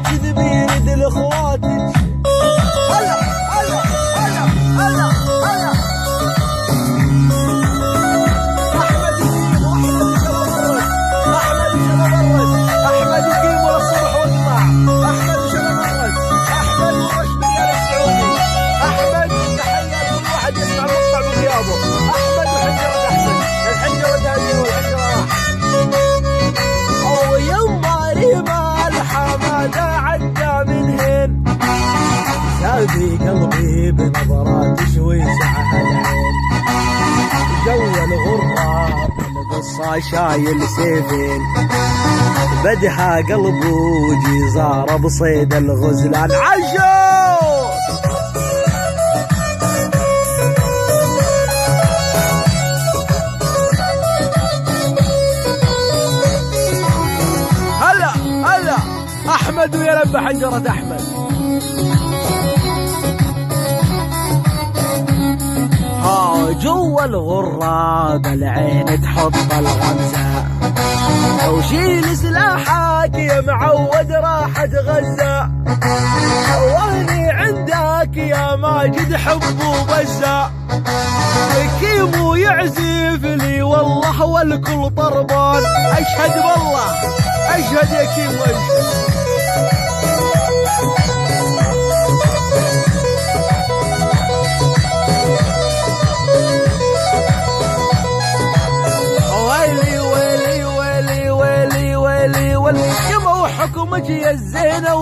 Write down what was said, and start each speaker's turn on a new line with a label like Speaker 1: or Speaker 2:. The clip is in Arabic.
Speaker 1: تذبين ذل اخواتك. هلا هلا هلا هلا هلا احمد يقيم واحمد شباب الرد، احمد يقيم للصبح واجمع، احمد شباب الرد، احمد ورش ريال السعودي، احمد تحيه لكل واحد يسمع المقطع بغيابه، احمد وحنجره احمد، الحنجره داعيه والحنجره راح. ويما ريما الحماده عدى من هين، سابي قلبي بنظرات شوي سعها العين، جو الغراب القصة شايل سيفين، بدها قلبه جزارة بصيد الغزلان. عشو هلا هلا احمد ويلم بحنجرة احمد. جوا الغراب العين تحط الغمزة، وشيل سلاحك يا معود راح اتغزى، وهني عندك يا ماجد حب وبزة، كيمو يعزف لي والله والكل طربان. اشهد بالله اشهد يا كيمو اشهد. ويلي ويلي ويلي ويلي ويلي يما وحكمك يا الزينة.